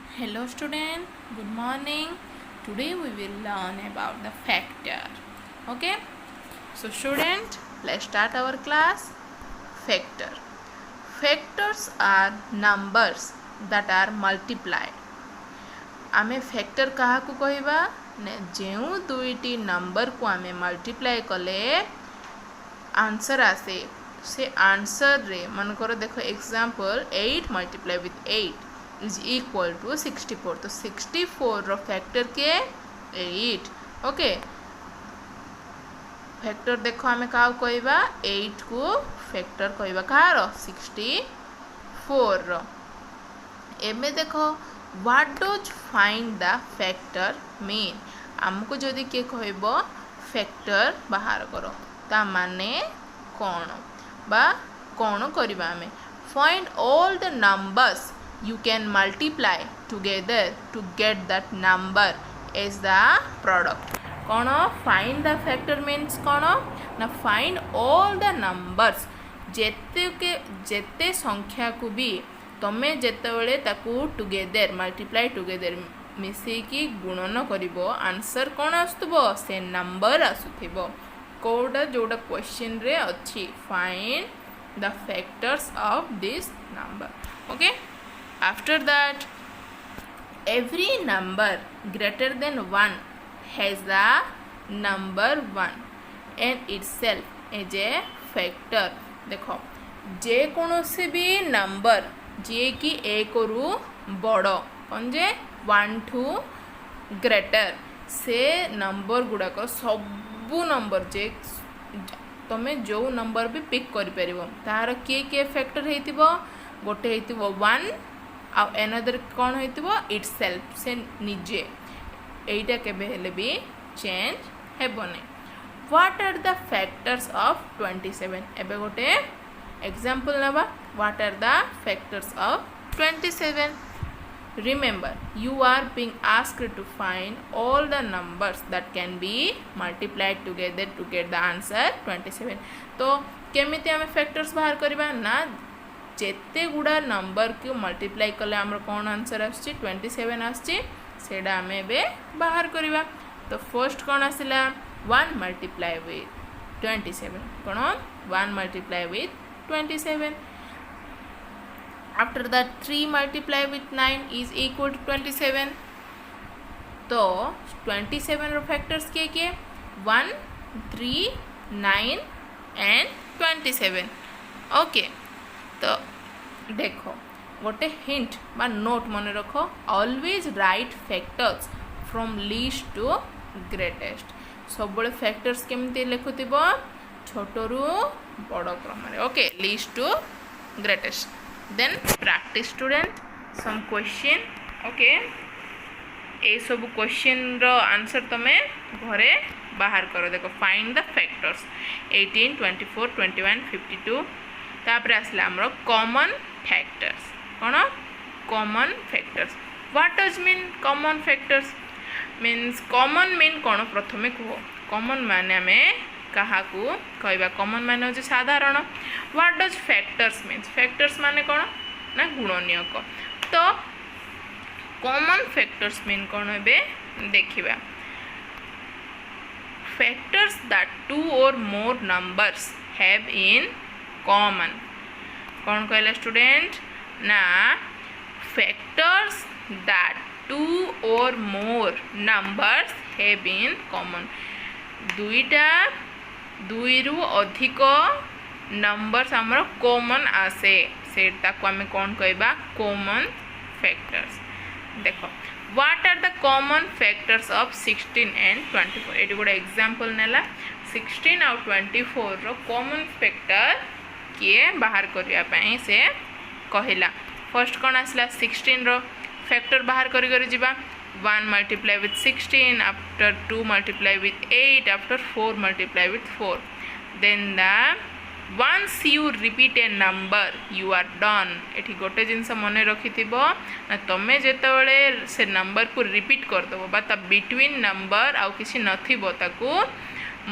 Hello student, good morning. Today we will learn about the factor. Okay, so student, let's start our class. Factor. Factors are numbers that are multiplied. आमे factor क्या कहवा जो दुईटी number को आमे multiply कले answer आसे से answer रे मनकर देखो example 8 multiply with 8 is equal to 64 तो 64 रो फैक्टर के 8 ओके फैक्टर देखो आमे का कहवा 8 को फैक्टर कहवा कार 64 रो एमे देखो what does find the factor mean आमको जदि किए कहब फैक्टर बाहर करो ता माने कौन बा कौन करबा आमे find all the numbers you can multiply together to get that number as the product कौन find the factor means कौन ना find all the numbers जेते संख्या को भी तमे जेतेबेले ताकू टुगेदर मल्टीप्लाई टुगेदर मिसेकी गुणन करिवो आंसर कौन आसुथबो से नंबर आसुथिबो कोडा जोडा क्वेश्चन रे अछि find the factors of this number okay after that every number greater than 1 has the number 1 and itself as a factor देखो जे कोनोसी भी नंबर जे कि एक रु बड़ कौन जे 1 टू ग्रेटर से नंबर गुड़ाक सबू नंबर जे तमे जो नंबर भी पिक कर परिबो तार किए फैक्टर हेतिबो गोटे हेतिबो 1 आ एनदर कौन होइतिबो इटसेल्फ से निजे एटा केबे हेले भी चेंज हेबोने what are the factors of 27 एबे गोटे एग्जांपल नबा what are the factors of 27 remember you are being asked to find all the numbers that can be multiplied together to get the answer 27 तो केमिति हमें factors बाहर करबा ना जेते गुड़ा नंबर को मल्टीप्लाई कले आमर कौन आंसर आछि 27 आछि सेडा आमे बे बाहर करबा तो फर्स्ट कौन आसिला 1 मल्टीप्लाई विथ 27 कौन 1 multiply with 27 after that 3 multiply with 9 is equal to 27 तो 27 रो फैक्टर्स के 1 3 9 एंड 27 ओके तो देखो गोटे हिंट बा नोट मन रख always write factors from least to greatest सब बड़े फैक्टर्स केमती लिखुब छोटू बड़ क्रम okay least to greatest then practice student some question okay ए सब क्वेश्चन रो आंसर तमे घरे बाहर करो देखो फाइंड द फैक्टर्स 18 24 21 52 तापर आसला हमरो कॉमन फैक्टर्स कौन common factors what does mean common factors means common mean कौन प्रथमे कह कॉमन माने हमें कहा को कहबा कॉमन माने हो साधारण what does factors means factors माने कौन ना गुणनीयक तो कॉमन फैक्टर्स मीन कौन हे देखिबा factors that 2 or more numbers have in common कौन कहला स्टूडेंट ना factors that 2 or more numbers have in common दुईटा दुई रु अधिक नंबर्स हमर कॉमन आसे सेटा को हमें कौन कहबा कॉमन फैक्टर्स देखो what are the common factors of 16 and 24 एटी गोटे एग्जांपल नेला 16 और 24 रो कॉमन फैक्टर किए बाहर करने से कहला फर्स्ट कौन आसला 16 रो फैक्टर बाहर करी जिबा 1 multiply with 16 after 2 multiply with 8 after 4 multiply with 4 then the once you repeat a number you are done एठी गोटे जिनस मन रखि ना तमे जेतेबेले से नंबर को रिपीट करदेव बा ता बिटवीन नंबर आउ किसी नथिबो ताकू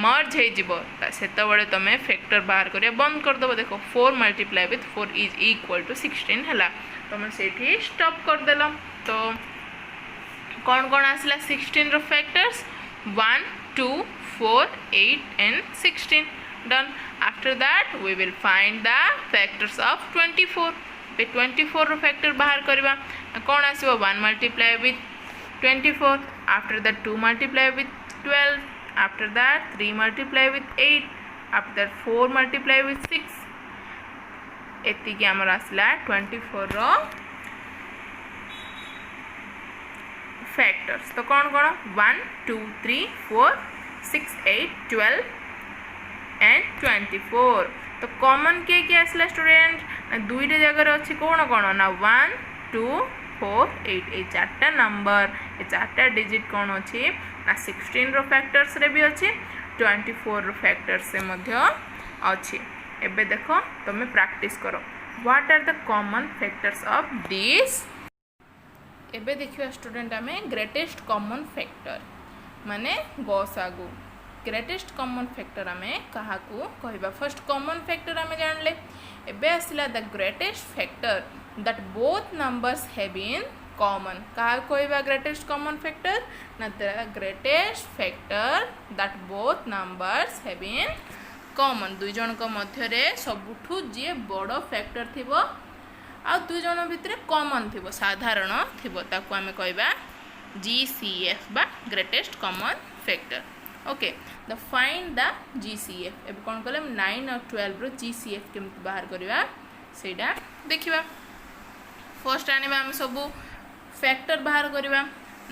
मर्ज होते तुम फैक्टर बाहर करिया बंद करदेव देखो 4 multiply with 4 is equal to 16 है तुम से स्टॉप करदेल तो कौन कौन आसला 16 रो factors 1 2 4 8 and 16 done. After that we will find the factors of 24. पे 24 रो फैक्टर बाहर करबा कौन आसीबो 1 multiply with 24. After that 2 multiply with 12. After that 3 multiply with 8. After that 4 multiply with 6. एति कि हमर आसला 24 रो फैक्टर्स. तो कौन कौन 1 2 3 4 6 8 12 एंड 24. तो कॉमन के आसला स्टूडेंट ना दुईटा जगह अच्छी कौन कौन ना 1 2 4 8 ये चार्टा नंबर ये चार्टा डिजिट कौन अच्छी ना 16 रो फैक्टर्स रे भी अच्छी 24 रो फैक्टर्स से मध्य अच्छी. एबे देखो तुम प्रैक्टिस करो what are the common factors of this. एबे देखियो स्टूडेंट आमे ग्रेटेस्ट कॉमन फैक्टर माने गसागु ग्रेटेस्ट कॉमन फैक्टर आमे काहाकू कहबा. फर्स्ट कॉमन फैक्टर आमे जानले. एबे आसिला the greatest factor that both numbers have in common. काहा कहबा ग्रेटेस्ट कॉमन फैक्टर ना the greatest factor that both numbers have in common. दुई जन को मध्य रे सबुठु जे बड़ फैक्टर थिबो आ दुई जन भितर कॉमन थिबो साधारण थिबो ताकू आमे कहबा GCF बा greatest common factor. Okay the find the GCF. एबे कोन कले 9 और 12 रो GCF केमति बाहर करबा सेडा देखिबा. फर्स्ट आनिबा हम सब फैक्टर बाहर करबा.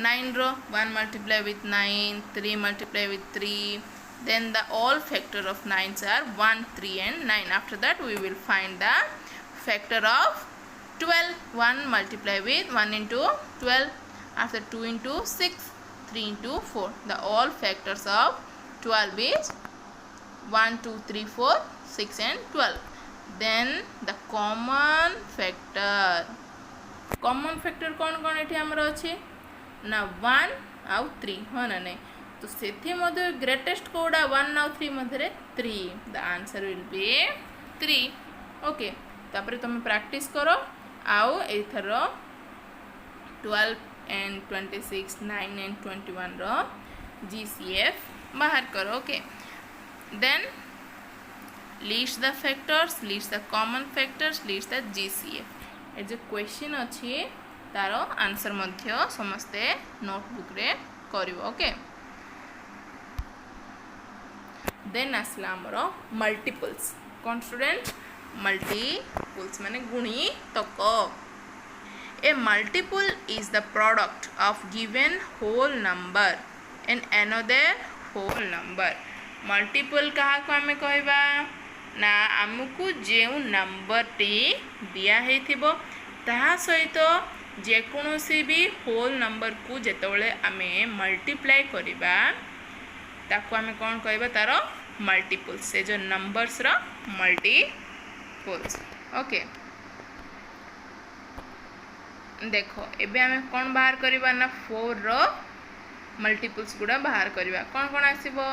9 रो 1 multiply with 9 3 multiply with 3. then the all factor of 9s are 1 3 and 9. after that we will find the factor of 12. 1 multiply with 1 into 12. after 2 into 6 3 into 4. the all factors of 12 is 1 2 3 4 6 and 12. then the common factor कौन कौन एठी हमर अछि ना 1 आउ 3 हो ना नहीं. तो सेथि मध्य ग्रेटेस्ट कोडा 1 आउ 3 मध्य 3. the answer will be 3. Okay तापर तुम प्रैक्टिस करो आउ एथर 12 and 26 9 and 21 रो GCF बाहर करो. Okay then list the factors, list the common factors, list the GCF. ए जो क्वेश्चन अछि तारो आंसर मध्य समस्ते नोटबुक रे करिवो. ओके देन आसला हमरो मल्टीपल्स. कौन स्टूडेंट मल्टीपल्स माने गुणी तक. A multiple is the product of given whole number and another whole number. multiple कहा को हमें कहबा ना आमको जेउ नंबर टी दिया है थिबो ताहा सहित जे कोनोसी भी होल नंबर को जेतबेले आमे मल्टीप्लाई करिबा ताको आमे कोन कहबा तारो मल्टीपल्स. से जो नंबर्स रो मल्टीपल्स. ओके देखो एबे आमे कोन बाहर करिबा ना 4 रो मल्टीपल्स गुडा बाहर करिबा. कोन कोन आसीबो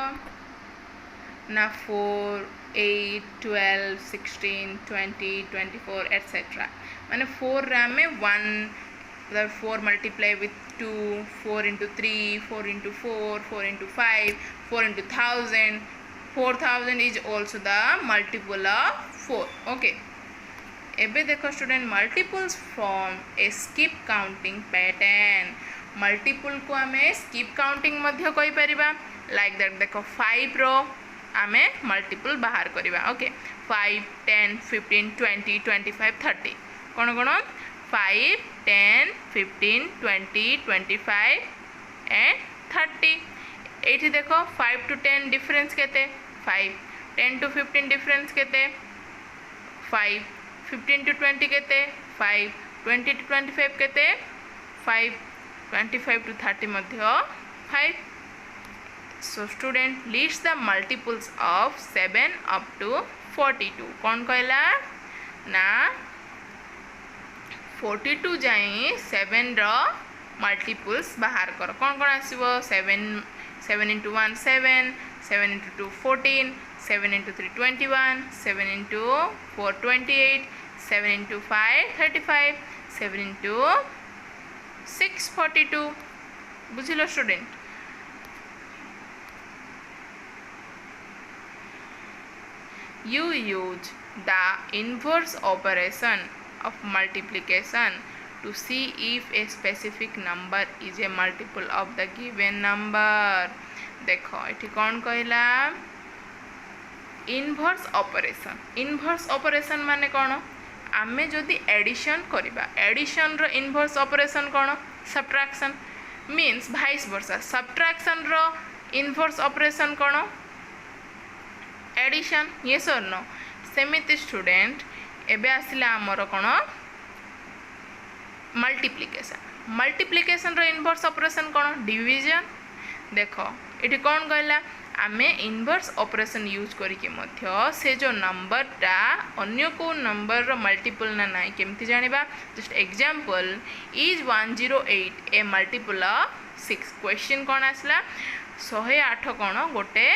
ना 4 8 12 16 20 24 etc. माने 4 रे आमे 1 4 multiply with 2 4 into 3 4 into 4 4 into 5 4 into 1000. 4000 is also the multiple of 4. okay एबे देखो student multiples from A skip counting pattern. Multiple को आमे स्किप काउंटिंग मध्य कहि परिबा. लाइक दैट देखो 5 रो आमे मल्टीपल बाहर करिबा. Okay 5 10 15 20 25 30 cone cone 5 10 15 20 25 and 30. एठी देखो 5 to 10 डिफरेंस केते 5. 10 to 15 डिफरेंस केते 5. 15 to 20 केते 5. 20 to 25 केते 5. 25 to 30 Madhya 5. so student list the multiples of 7 up to 42. कौन कहला ना 42 जाई 7 रो मल्टीपल्स बाहर कर. कौन कौन आसीबो 7 into 1 7 7 into 2 14 7 into 3 21 7 into 4 28 7 into 5 35 7 into 642 बुझिलो student. You use the inverse operation of multiplication to see if a specific number is a multiple of the given number। देखो ये कौन कहला इनवर्स ऑपरेशन। इनवर्स ऑपरेशन माने कौन आमे जदि addition करिबा एडिशन रो इनवर्स ऑपरेशन कौन सब्ट्रैक्शन मीन्स भाइस वर्सा सब्ट्रैक्शन रो इनवर्स ऑपरेशन कौन एडिशन यस और नो सेमिति स्टूडेंट एबे आसिला हमर कोन मल्टीप्लिकेशन। मल्टीप्लिकेशन रो इनवर्स ऑपरेशन कोन डिवीजन। देखो एठी कोन कहला आमे इनवर्स ऑपरेशन यूज करिके मध्य से जो नंबर टा अन्य को नंबर रो मल्टीपल ना नाही केमति जानिबा just example is 108 a multiple of 6। Question कोन आसला 108 कोन गोटे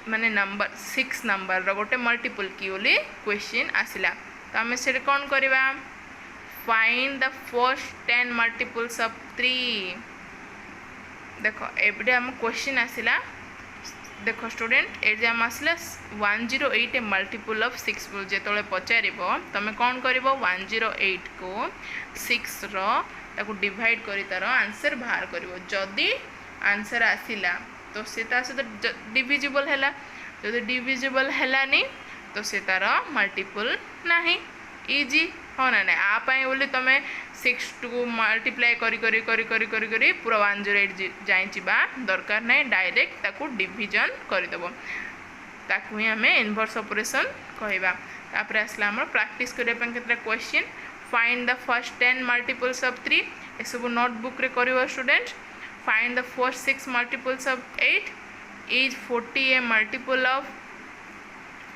माने नंबर 6 नंबर रो गोटे मल्टीपल की बोली क्वेश्चन आसिला तो आमे से कोन करबा find the first 10 multiples of 3। देखो एबडे हम क्वेश्चन आसिला देखो स्टूडेंट ए जाम आसला 108 ए मल्टीपल ऑफ 6 बोल जेतोले पचारिबो तमे कोन करिवो 108 को 6 रो ताको डिवाइड करी तार आंसर बाहर करिवो। जदी आंसर आसिला तो से डिविजिबल हैला जदि डिविजिबल हैलानी तो से तार मल्टीपल नाही इजी हाँ ना आ पाए बोली तुम 6 टू मल्टीप्लाई करी करी करी करी करी करी पूरा 108 जाइबा दरकार नहीं डायरेक्ट ताकू डिविजन करदेव ताकू ही आम इनवर्स ऑपरेशन कहवा। तापर आसला आम प्रैक्टिस करने केतटा question find the first 10 multiples of 3 ए सब नोटबुक रे करिवो student. Find the first 6 multiples of 8 is 40 a multiple of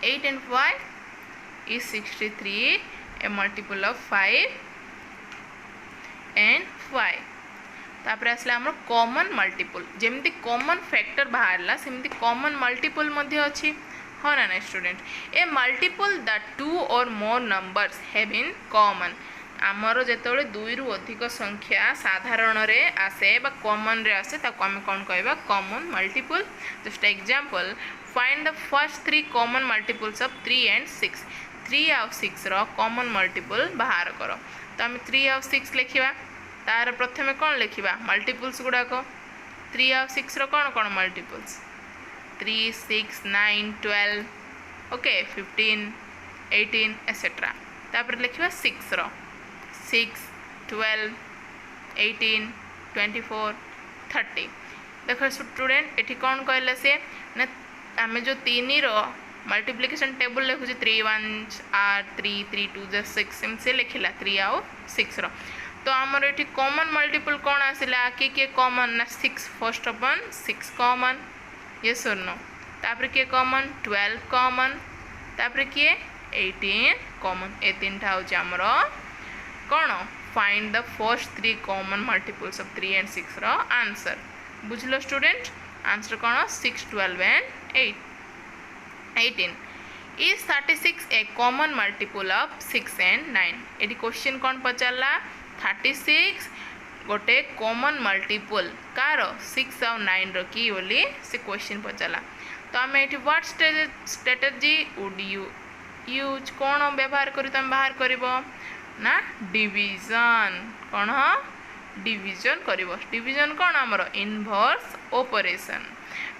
8 and 5 is 63 a multiple of 5 and 5। तापर आसला हमर कॉमन मल्टीपल जेमती कॉमन फैक्टर बाहरला सेमती कॉमन मल्टीपल मध्ये अछि हाँ ना student A multiple the 2 or more numbers have in common। आमर जेतबेले 2 रु अधिक संख्या साधारण रे आसे बा कॉमन रे आसे ताको हम कोन कहबा common multiple. Just example find the first 3 common multiples of 3 and 6। 3 और 6 रो कॉमन मल्टीपल बाहर करो तो हम 3 और 6 लिखिबा तार प्रथमे कोन लिखिबा मल्टीपल्स गुडा को 3 और 6 रो कोन कोन मल्टीपल्स 3 6 9 12 ओके 15 18 एसेट्रा। तापर लिखिबा 6 रो 6 12 18 24 30। देखो स्टूडेंट एठी कोन कहला से ना आमे जो 3 रो मल्टीप्लिकेशन टेबल लिखुची 3 1 8 3 3 2 6 से लिखिला 3 और 6 रो तो आमर एठी कॉमन मल्टीपल कोन आसिला के कॉमन ना 6 फर्स्ट अपन 6 कॉमन यस और नो तापर के कॉमन 12 कॉमन तापर के 18 कॉमन ए तीनटा होची आमर कोन find the first 3 common multiples of 3 and 6 रो आंसर बुझलो स्टूडेंट। आंसर कोन 6 12 and 18 is 36 a common multiple of 6 and 9। Eighty question कौन पचारला 36 गोटे कॉमन मल्टीपल कार 6 और 9 रो की बोली से क्वेश्चन पचारला तो आम ये what strategy would you use कौन व्यवहार करी तुम बाहर करिवो ना डिवीजन कौन डिवीजन करिवो। डिवीजन कौन आमर इनवर्स ऑपरेशन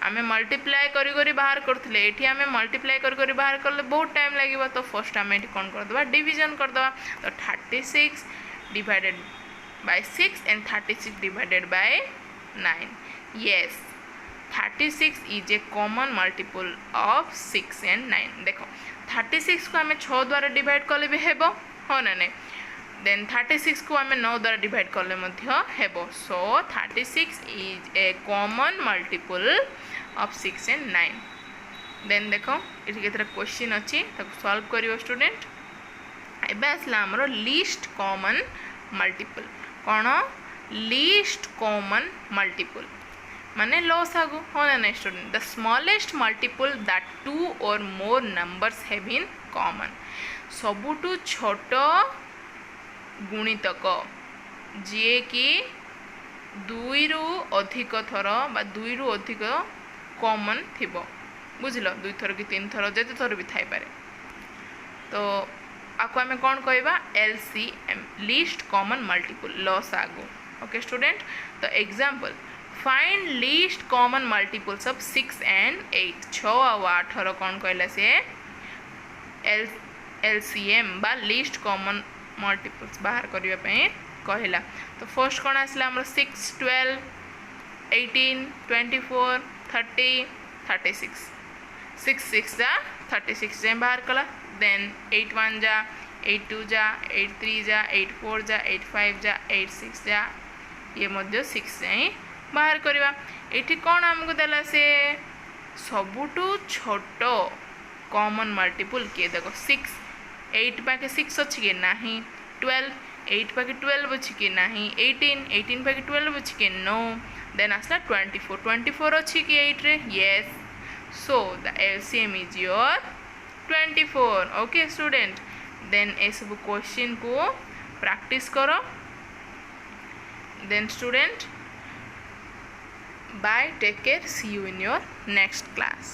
आमे मल्टीप्लाई करी करी बाहर करथिले एठी आमे मल्टीप्लाई करी करी बाहर करले बहुत टाइम लागिबो तो फर्स्ट आमे एठी कोन कर दबा डिवीजन कर दबा तो 36 divided by 6 and 36 divided by 9। Yes 36 is a common multiple of 6 and 9। देखो 36 को आमे 6 द्वारा डिवाइड करले भी हेबो हो ना नै देन 36 को आमे 9 द्वारा डिवाइड करले मध्य हेबो so 36 is a common multiple of 6 and 9। Then देखो इठी केतरा क्वेश्चन अछि ताको सॉल्व करियो स्टूडेंट। एबे आसला हमरो लीस्ट कॉमन मल्टीपल कोन लीस्ट कॉमन मल्टीपल माने लसागु हो ना student the smallest multiple that 2 or more numbers have in common। सबुटु छोट गुणितक जी कि 2 रु अधिक थर बा 2 रु अधिक कॉमन थिबो बुझिल 2 थर कि 3 थर जते थर भी थाई पारे तो आपको आम कौन कहवा LCM लीस्ट कॉमन मल्टीपल लसागु ओके स्टूडेंट तो example find least common multiples of 6 and 8 6 और 8 रो कौन कहला से LCM बा लीस्ट कॉमन मल्टीपल्स बाहर करिया पे कहला तो फर्स्ट कौन आसला हमर 6 12 18 24 30 36 6 6 जा 36 जे बाहर कला देन 8 1 जा 8 2 जा 8 3 जा 8 4 जा 8 5 जा 8 6 जा ये मध्य 6 जाए बाहर करवा ये कौन आमको देला से सबुठू छोट कॉमन मल्टीपल किए देख 6 8 पाके 6 अच्छी कि ना 12 8 पाके 12 अच्छी कि ना 18 18 पाके 12 अच्छी कि नो देन आसला 24 24 अच्छी कि 8 रे yes so the LCM is your 24 okay student then ये सब क्वेश्चन को प्रैक्टिस करो then student bye take care see you in your next class